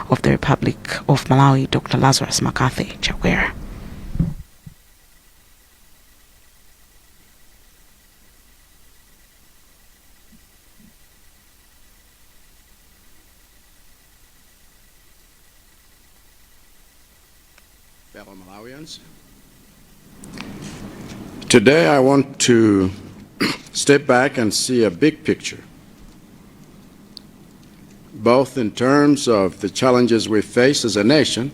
of the Republic of Malawi, Dr. Lazarus Chakwera. Fellow Malawians, today I want to step back and see a big picture, both in terms of the challenges we face as a nation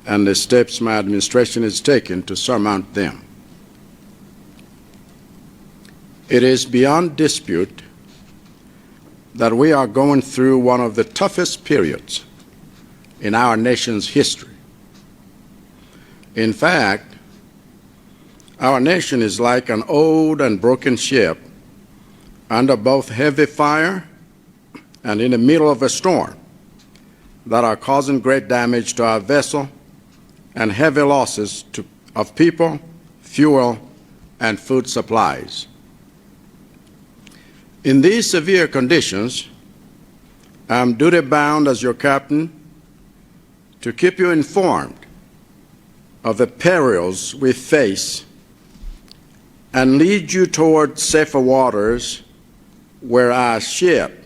and the steps my administration has taken to surmount them. It is beyond dispute that we are going through one of the toughest periods in our nation's history. In fact, our nation is like an old and broken ship under both heavy fire and in the middle of a storm that are causing great damage to our vessel and heavy losses of people, fuel, and food supplies. In these severe conditions, I am duty-bound as your captain to keep you informed of the perils we face and lead you toward safer waters where our ship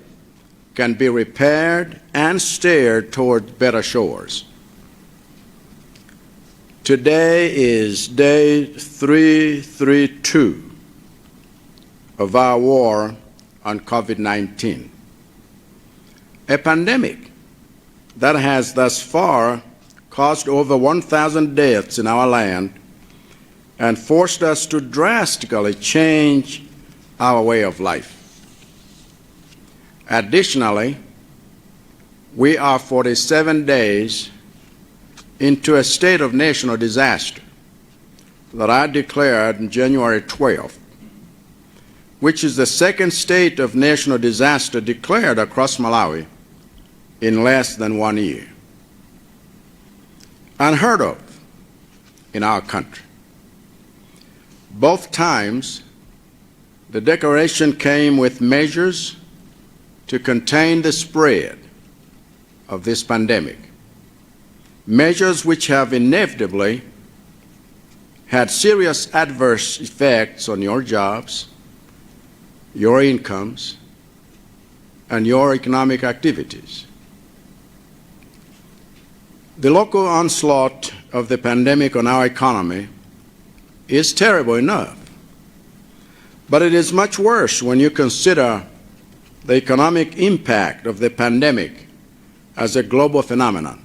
can be repaired and steered toward better shores. Today is day 332 of our war on COVID-19, a pandemic that has thus far caused over 1,000 deaths in our land and forced us to drastically change our way of life. Additionally, we are 47 days into a state of national disaster that I declared on January 12th, which is the second state of national disaster declared across Malawi in less than 1 year. Unheard of in our country. Both times, the declaration came with measures to contain the spread of this pandemic, measures which have inevitably had serious adverse effects on your jobs, your incomes, and your economic activities. The local onslaught of the pandemic on our economy is terrible enough, but it is much worse when you consider the economic impact of the pandemic as a global phenomenon.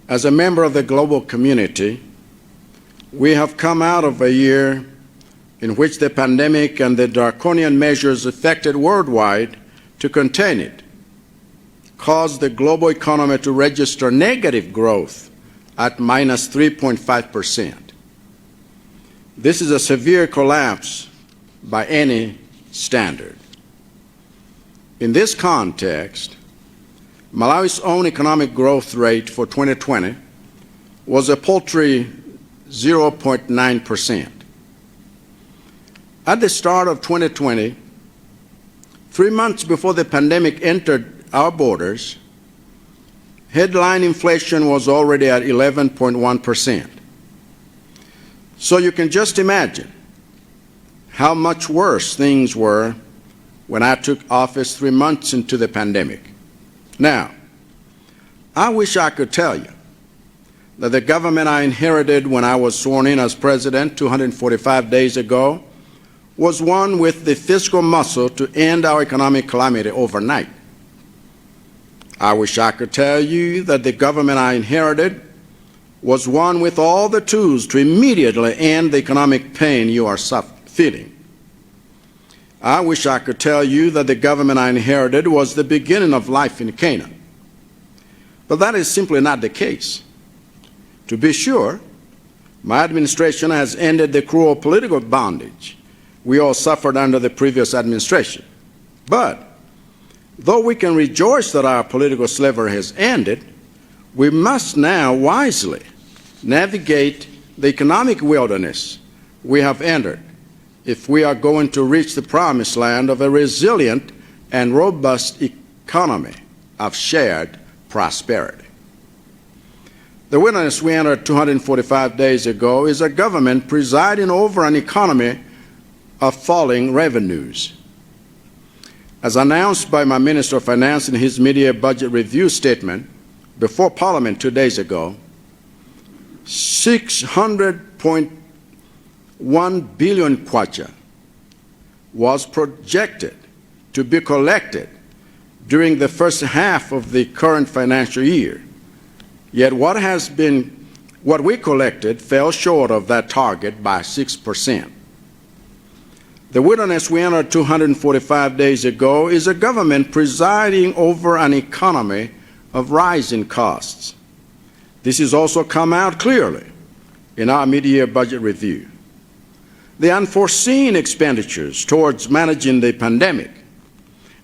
As a member of the global community, we have come out of a year in which the pandemic and the draconian measures effected worldwide to contain it caused the global economy to register negative growth at minus 3.5%. This is a severe collapse by any standard. In this context, Malawi's own economic growth rate for 2020 was a paltry 0.9%. At the start of 2020, 3 months before the pandemic entered our borders, headline inflation was already at 11.1%. So you can just imagine how much worse things were when I took office 3 months into the pandemic. Now, I wish I could tell you that the government I inherited when I was sworn in as president 245 days ago was one with the fiscal muscle to end our economic calamity overnight. I wish I could tell you that the government I inherited was one with all the tools to immediately end the economic pain you are feeling. I wish I could tell you that the government I inherited was the beginning of life in Canaan. But that is simply not the case. To be sure, my administration has ended the cruel political bondage we all suffered under the previous administration. But though we can rejoice that our political slavery has ended, we must now wisely navigate the economic wilderness we have entered if we are going to reach the promised land of a resilient and robust economy of shared prosperity. The wilderness we entered 245 days ago is a government presiding over an economy of falling revenues. As announced by my Minister of Finance in his mid-year budget review statement before Parliament 2 days ago, 600.1 billion kwacha was projected to be collected during the first half of the current financial year. Yet what we collected fell short of that target by 6%. The wilderness we entered 245 days ago is a government presiding over an economy of rising costs. This has also come out clearly in our mid-year budget review. The unforeseen expenditures towards managing the pandemic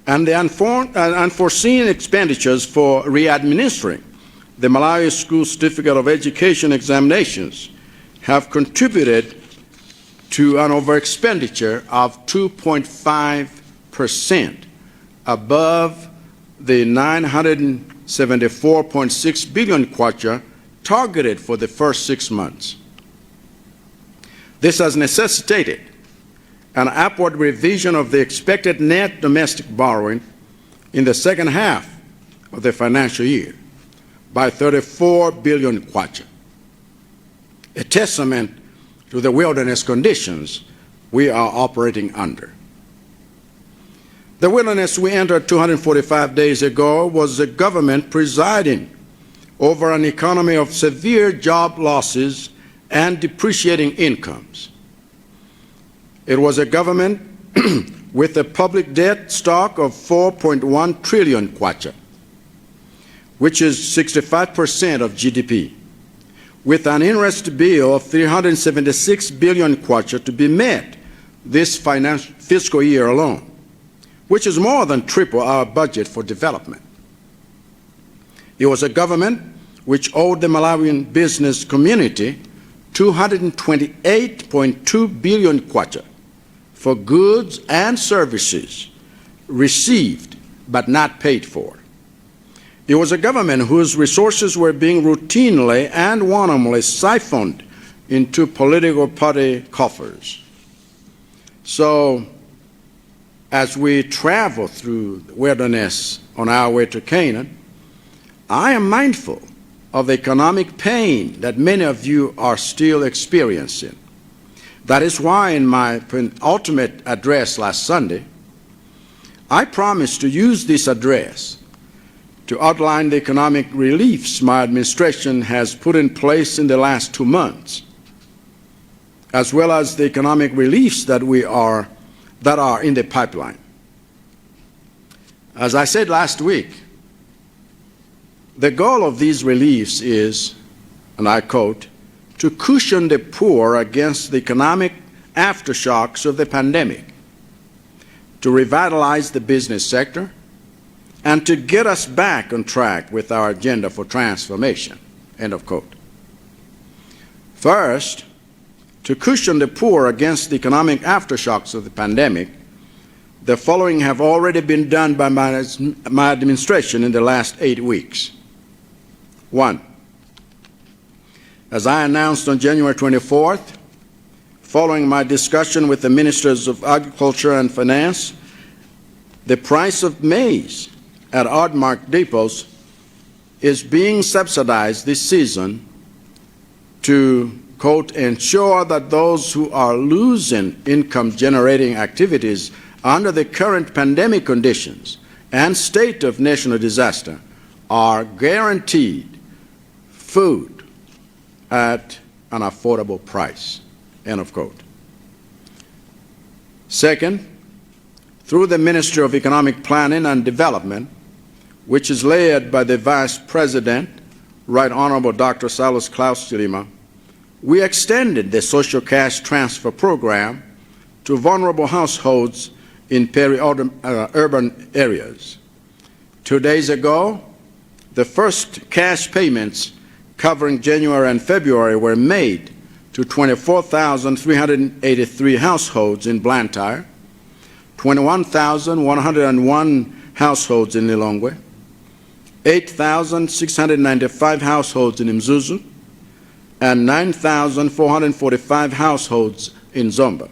and the unforeseen expenditures for re-administering the Malawi School Certificate of Education examinations have contributed to an overexpenditure of 2.5% above the 974.6 billion kwacha targeted for the first 6 months. This has necessitated an upward revision of the expected net domestic borrowing in the second half of the financial year by 34 billion kwacha, a testament to the wilderness conditions we are operating under. The wilderness we entered 245 days ago was a government presiding over an economy of severe job losses and depreciating incomes. It was a government with a public debt stock of 4.1 trillion kwacha, which is 65% of GDP, with an interest bill of 376 billion kwacha to be met this fiscal year alone, which is more than triple our budget for development. It was a government which owed the Malawian business community 228.2 billion kwacha for goods and services received but not paid for. It was a government whose resources were being routinely and wantonly siphoned into political party coffers. So, as we travel through the wilderness on our way to Canaan, I am mindful of the economic pain that many of you are still experiencing. That is why in my penultimate address last Sunday, I promised to use this address to outline the economic reliefs my administration has put in place in the last 2 months, as well as the economic reliefs that are in the pipeline. As I said last week, the goal of these reliefs is, and I quote, to cushion the poor against the economic aftershocks of the pandemic, to revitalize the business sector, and to get us back on track with our agenda for transformation, end of quote. First, to cushion the poor against the economic aftershocks of the pandemic, the following have already been done by my administration in the last 8 weeks. 1. As I announced on January 24th, following my discussion with the Ministers of Agriculture and Finance, the price of maize at odd-marked depots is being subsidized this season to, quote, ensure that those who are losing income-generating activities under the current pandemic conditions and state of national disaster are guaranteed food at an affordable price, end of quote. Second, through the Ministry of Economic Planning and Development, which is led by the Vice President, Right Honorable Dr. Saulos Chilima, we extended the social cash transfer program to vulnerable households in peri-urban areas. 2 days ago, the first cash payments covering January and February were made to 24,383 households in Blantyre, 21,101 households in Lilongwe, 8,695 households in Mzuzu, and 9,445 households in Zomba.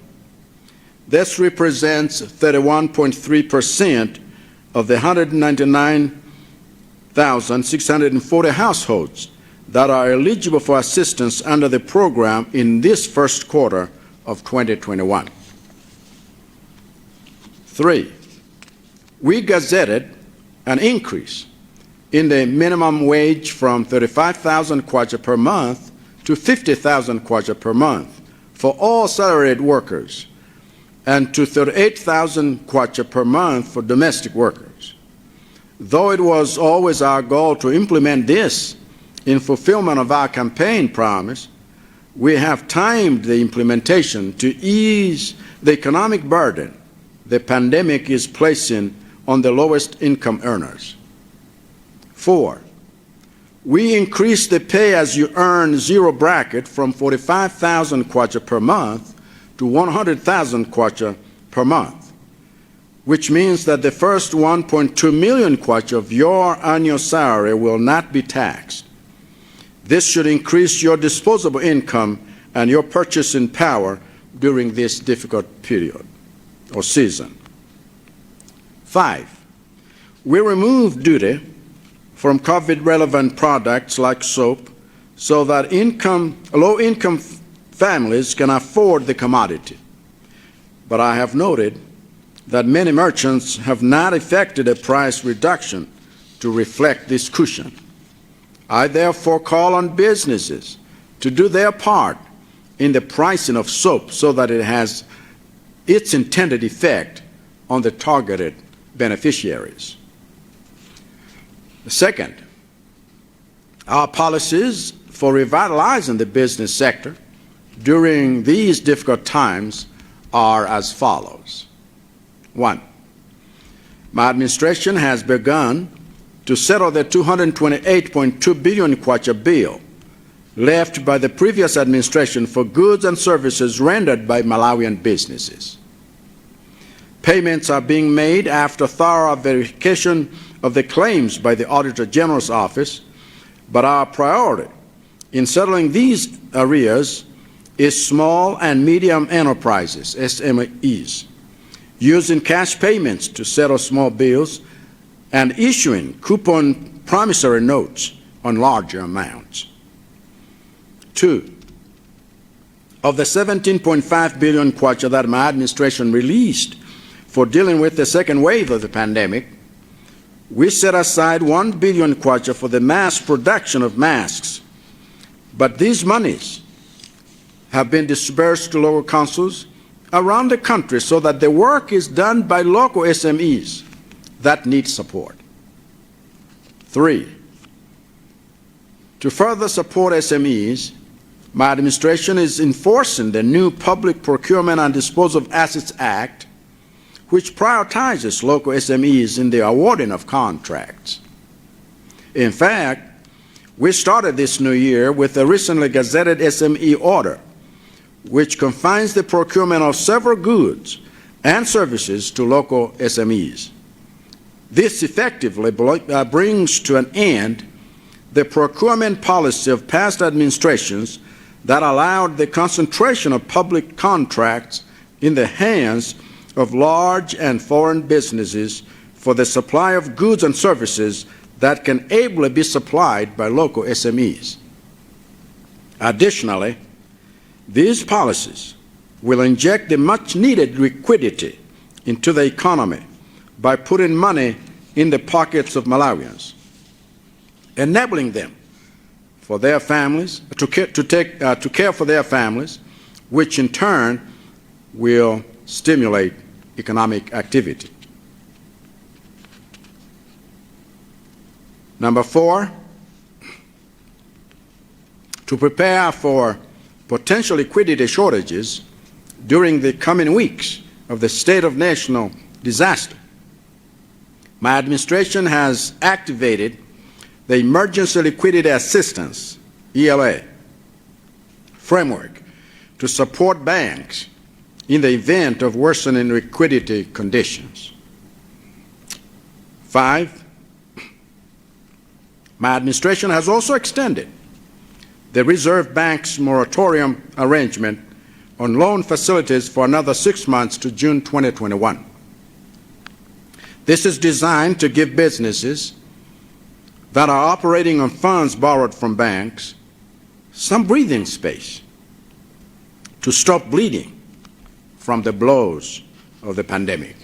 This represents 31.3% of the 199,640 households that are eligible for assistance under the program in this first quarter of 2021. 3, we gazetted an increase in the minimum wage from 35,000 kwacha per month to 50,000 kwacha per month for all salaried workers, and to 38,000 kwacha per month for domestic workers. Though it was always our goal to implement this in fulfillment of our campaign promise, we have timed the implementation to ease the economic burden the pandemic is placing on the lowest income earners. 4, we increased the pay-as-you-earn zero bracket from 45,000 kwacha per month to 100,000 kwacha per month, which means that the first 1.2 million kwacha of your annual salary will not be taxed. This should increase your disposable income and your purchasing power during this difficult period or season. 5, we removed duty from COVID-relevant products like soap so that low-income families can afford the commodity. But I have noted that many merchants have not effected a price reduction to reflect this cushion. I therefore call on businesses to do their part in the pricing of soap so that it has its intended effect on the targeted beneficiaries. Second, our policies for revitalizing the business sector during these difficult times are as follows. 1, my administration has begun to settle the 228.2 billion kwacha bill left by the previous administration for goods and services rendered by Malawian businesses. Payments are being made after thorough verification of the claims by the Auditor General's office, but our priority in settling these arrears is small and medium enterprises, SMEs, using cash payments to settle small bills and issuing coupon promissory notes on larger amounts. 2, of the 17.5 billion kwacha that my administration released for dealing with the second wave of the pandemic, we set aside 1 billion kwacha for the mass production of masks. But these monies have been dispersed to local councils around the country so that the work is done by local SMEs that need support. 3, to further support SMEs, my administration is enforcing the new Public Procurement and Disposal of Assets Act, which prioritizes local SMEs in the awarding of contracts. In fact, we started this new year with a recently gazetted SME order, which confines the procurement of several goods and services to local SMEs. This effectively brings to an end the procurement policy of past administrations that allowed the concentration of public contracts in the hands of large and foreign businesses for the supply of goods and services that can ably be supplied by local SMEs. Additionally, these policies will inject the much-needed liquidity into the economy by putting money in the pockets of Malawians, enabling them for their families to care for their families, which in turn will stimulate economic activity. Number 4, to prepare for potential liquidity shortages during the coming weeks of the state of national disaster, my administration has activated the Emergency Liquidity Assistance, ELA, framework to support banks in the event of worsening liquidity conditions. 5, My administration has also extended the Reserve Bank's moratorium arrangement on loan facilities for another 6 months to June 2021. This is designed to give businesses that are operating on funds borrowed from banks some breathing space to stop bleeding from the blows of the pandemic.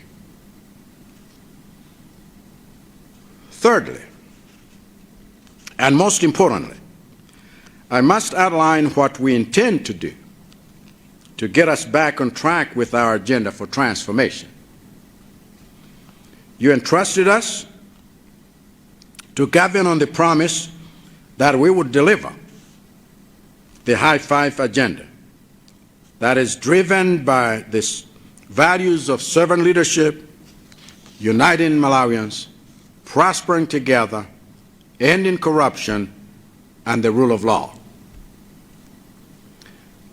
Thirdly, and most importantly, I must outline what we intend to do to get us back on track with our agenda for transformation. You entrusted us to govern on the promise that we would deliver the High Five agenda that is driven by the values of servant leadership, uniting Malawians, prospering together, ending corruption, and the rule of law.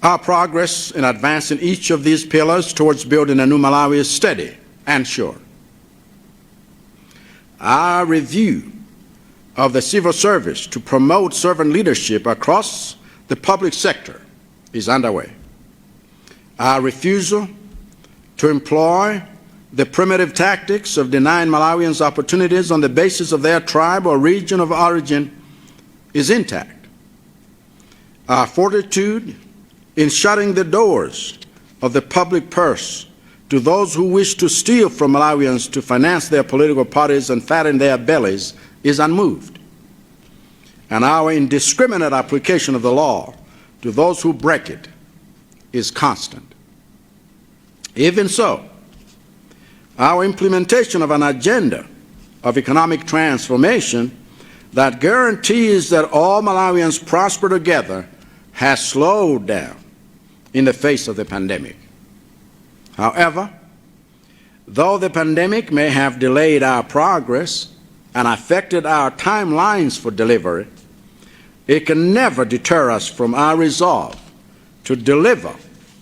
Our progress in advancing each of these pillars towards building a new Malawi is steady and sure. Our review of the civil service to promote servant leadership across the public sector is underway. Our refusal to employ the primitive tactics of denying Malawians opportunities on the basis of their tribe or region of origin is intact. Our fortitude in shutting the doors of the public purse to those who wish to steal from Malawians to finance their political parties and fatten their bellies is unmoved. And our indiscriminate application of the law to those who break it is constant. Even so, our implementation of an agenda of economic transformation that guarantees that all Malawians prosper together has slowed down in the face of the pandemic. However, though the pandemic may have delayed our progress and affected our timelines for delivery, it can never deter us from our resolve to deliver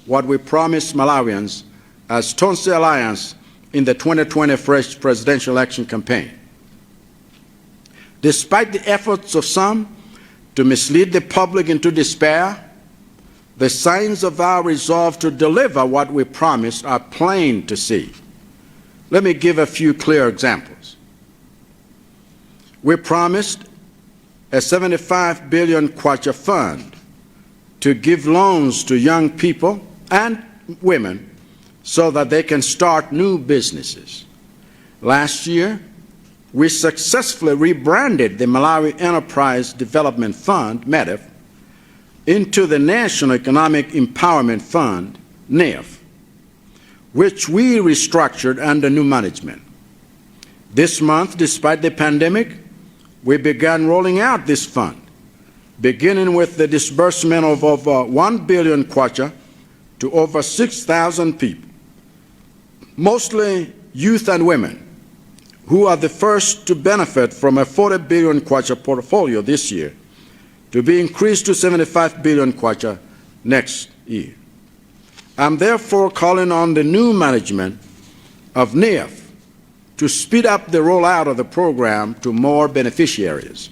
what we promised Malawians as Tonse Alliance in the 2020 presidential election campaign. Despite the efforts of some to mislead the public into despair, the signs of our resolve to deliver what we promised are plain to see. Let me give a few clear examples. We promised a 75 billion kwacha fund to give loans to young people and women so that they can start new businesses. Last year, we successfully rebranded the Malawi Enterprise Development Fund, MEDEF, into the National Economic Empowerment Fund, NEF, which we restructured under new management. This month, despite the pandemic, we began rolling out this fund, beginning with the disbursement of over 1 billion kwacha to over 6,000 people, mostly youth and women, who are the first to benefit from a 40 billion kwacha portfolio this year, to be increased to 75 billion kwacha next year. I'm therefore calling on the new management of NEF to speed up the rollout of the program to more beneficiaries.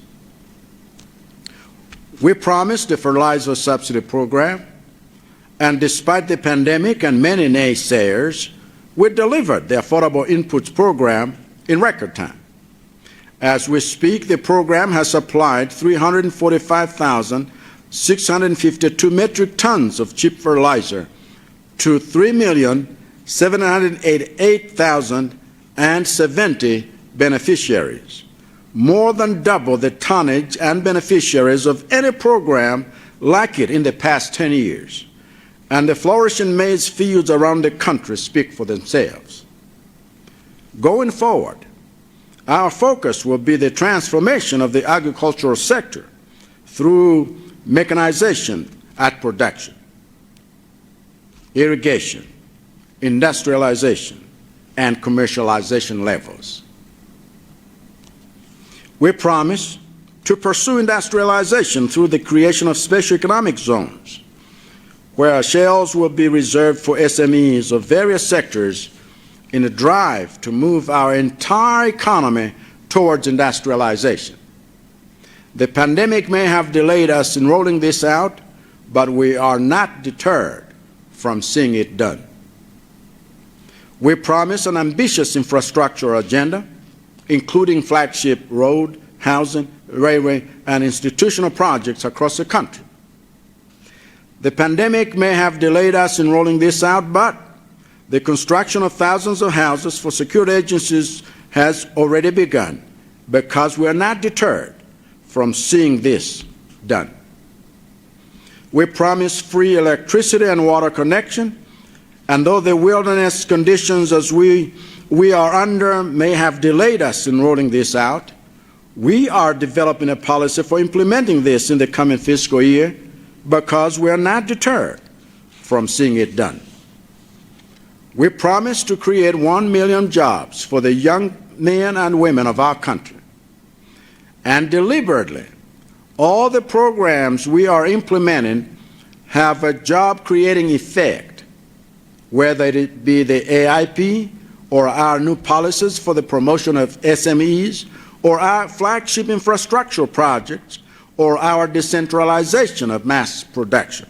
We promised the fertilizer subsidy program, and despite the pandemic and many naysayers, we delivered the Affordable Inputs program in record time. As we speak, the program has supplied 345,652 metric tons of cheap fertilizer to 3,788,070 beneficiaries, more than double the tonnage and beneficiaries of any program like it in the past 10 years. And the flourishing maize fields around the country speak for themselves. Going forward, our focus will be the transformation of the agricultural sector through mechanization at production, irrigation, industrialization, and commercialization levels. We promise to pursue industrialization through the creation of special economic zones, where shells will be reserved for SMEs of various sectors in a drive to move our entire economy towards industrialization. The pandemic may have delayed us in rolling this out, but we are not deterred from seeing it done. We promise an ambitious infrastructure agenda, including flagship road, housing, railway, and institutional projects across the country. The pandemic may have delayed us in rolling this out, but the construction of thousands of houses for security agencies has already begun because we are not deterred from seeing this done. We promise free electricity and water connection, and though the wilderness conditions as we are under may have delayed us in rolling this out, we are developing a policy for implementing this in the coming fiscal year because we are not deterred from seeing it done. We promise to create 1 million jobs for the young men and women of our country. And deliberately, all the programs we are implementing have a job-creating effect, whether it be the AIP or our new policies for the promotion of SMEs or our flagship infrastructural projects or our decentralization of mass production.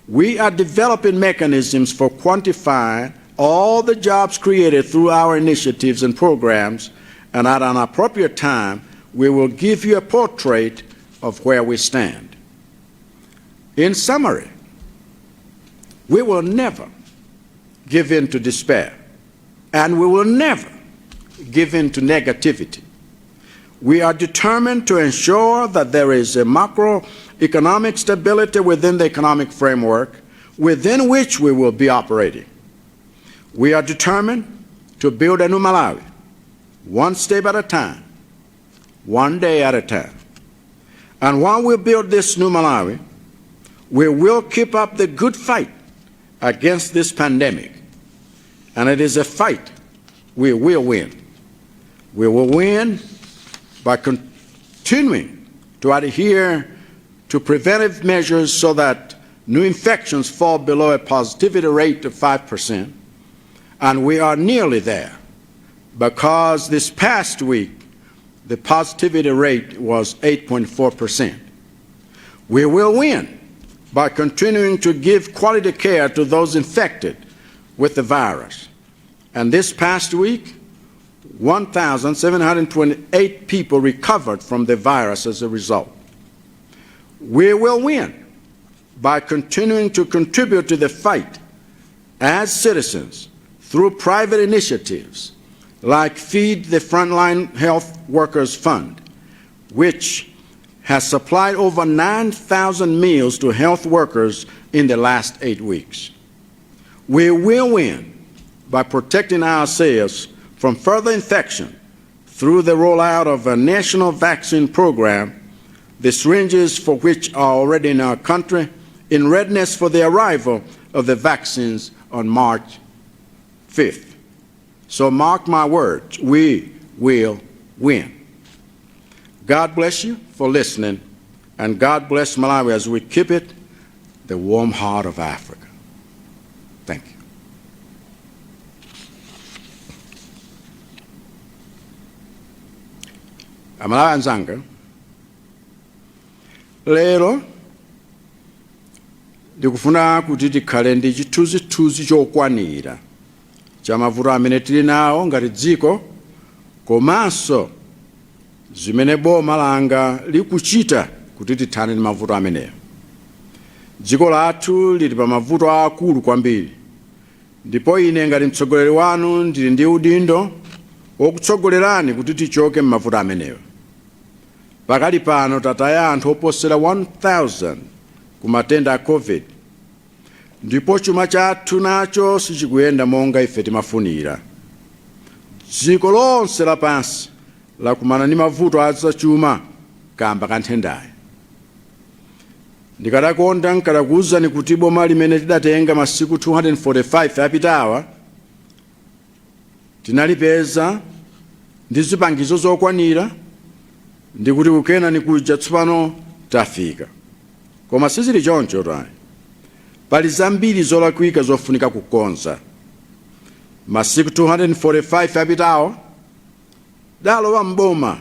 We are developing mechanisms for quantifying all the jobs created through our initiatives and programs, and at an appropriate time, we will give you a portrait of where we stand. In summary, we will never give in to despair, and we will never give in to negativity. We are determined to ensure that there is a macroeconomic stability within the economic framework within which we will be operating. We are determined to build a new Malawi, one step at a time, one day at a time. And while we build this new Malawi, we will keep up the good fight against this pandemic. And it is a fight we will win. We will win by continuing to adhere to preventive measures so that new infections fall below a positivity rate of 5%. And we are nearly there because this past week, the positivity rate was 8.4%. We will win by continuing to give quality care to those infected with the virus. And this past week, 1,728 people recovered from the virus as a result. We will win by continuing to contribute to the fight as citizens through private initiatives like Feed the Frontline Health Workers Fund, which has supplied over 9,000 meals to health workers in the last 8 weeks. We will win by protecting ourselves from further infection through the rollout of a national vaccine program, the syringes for which are already in our country, in readiness for the arrival of the vaccines on March 5th. So mark my words, we will win. God bless you for listening, and God bless Malawi as we keep it the warm heart of Africa. Thank you. Amalawi anzanga, lero ndikufuna kuti tikhale ndi chithunzithunzi chokwanira cha mavuto amene tili nawo ngati dziko, komanso zimene boma langa likuchita kuti tithane ndi mavuto amenewo. Dziko lathu lili pa mavuto akulu kwambiri, ndipo ine ngati mtsogoleri wanu ndili ndi udindo wokutsogolerani kuti tichoke m'mavuto amenewo. Pakali pano tataya anthu oposera 1,000 ku matenda a COVID, ndipo chuma chathu nacho sichikuyenda monga ife timafunira. Dziko lonse lapansi lakumana ndi mavuto azachuma kamba ka nthendayi. Ndikadakonda nkadakuwuzani kuti boma limene tidatenga masiku 245 apitawa tinalipeza ndi zipangizo zokwanira, ndi kuti kukena nikuja tsopano tafika. Koma sizili choncho tayi. Pali zambiri zolakwika zofunika kukonza. Masiku 245 apitawo dalowa mboma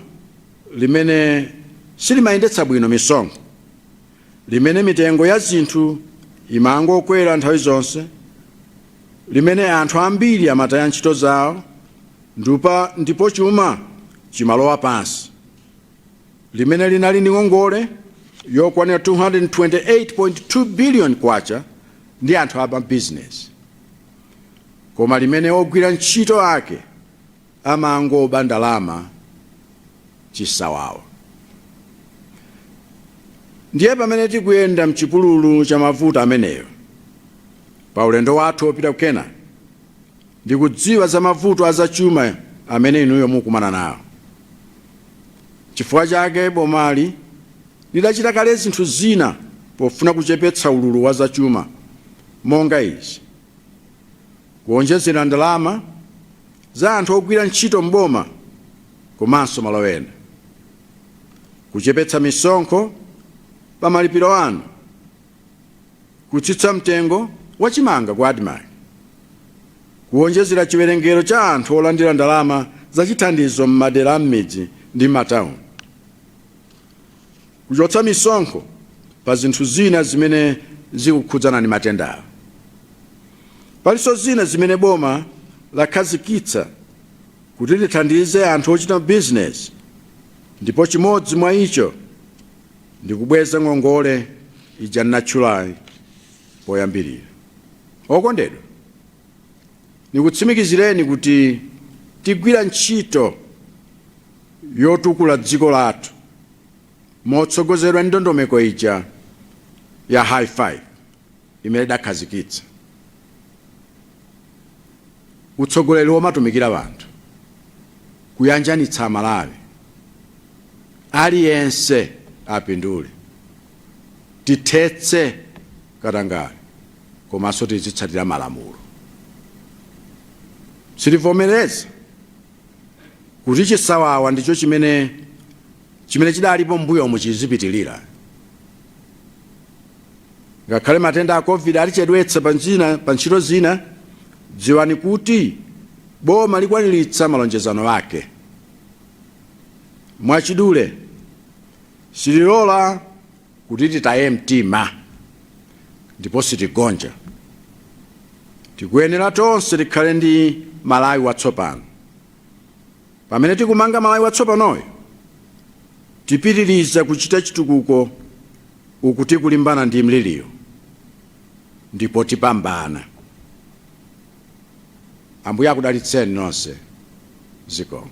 limene silimayendetsa bwino misonkho, limene mitengo ya zinthu imangokwera nthawi zonse, limene anthu ambiri amataya ntchito zawo ndipo chuma chimalowa pansi, limene linali ndi ngongole yokwanira 228.2 billion kwacha ndi anthu a business, koma limene ogwira ntchito ake amangoba ndalama chisawawa. Ndiye pamene tikuyenda mchipululu cha mavuto ameneyo, pa ulendo wathu wopita kukena, ndikudziwa za mavuto azachuma amene inuyo mukumana nawo. Chifukwa chake bomali lidachita kale zinthu zina pofuna kuchepetsa ululu wa zachuma, monga izi: kuonjezera ndalama za anthu ogwira ntchito mboma komanso malo ena, kuchepetsa misonkho pa malipiro anu, kutsitsa mtengo wachimanga kwa adimayi, kuonjezera chiwerengero cha anthu olandira ndalama zachithandizo m'madera m'midzi ndi m'matawuni, kuchotsa misonkho pa zinthu zina zimene zikukhudzana ndi matendawo. Palinso zina zimene boma lakhazikitsa kuti lithandize anthu ochita business, ndipo chimodzi mwa icho ndi kubweza ngongole ija natchulayi poyambirira. Okondedwa, nikutsimikizireni kuti tigwira ntchito yotukula dziko lathu motsogozedwa ndi ndondomeko ija ya high five imene dakhazikitsa. Utsogoleri womatumikira wanthu, kuyanjanitsa Malawi, aliyense apindule, tithetse katangale, komanso tizitsatira malamulo. Sitivomereza kuti chisawawa ndicho chimene chidalipo mbuyo omwe chizipitilira. Ngakhale matenda a COVID alichedwetsa pa ntchito zina, dziwani kuti boma likwaniritsa malonjezano ake. Mwachidule, sililola kuti titaye mtima ndipo sitigonja. Tikuyenera tonse tikhale ndi Malawi watsopano. Pamene tikumanga Malawi watsopanoyo, tipitiriza kuchita chitukuko uku tikulimbana ndi mliriyo, ndipo tipambana. Ambuye akudalitseni nonse. Zikomo.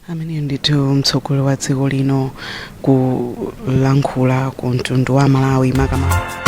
Amene ndithu mtsogoleri wa dziko lino kulankhula ku mtundu wa Malawi makamaka.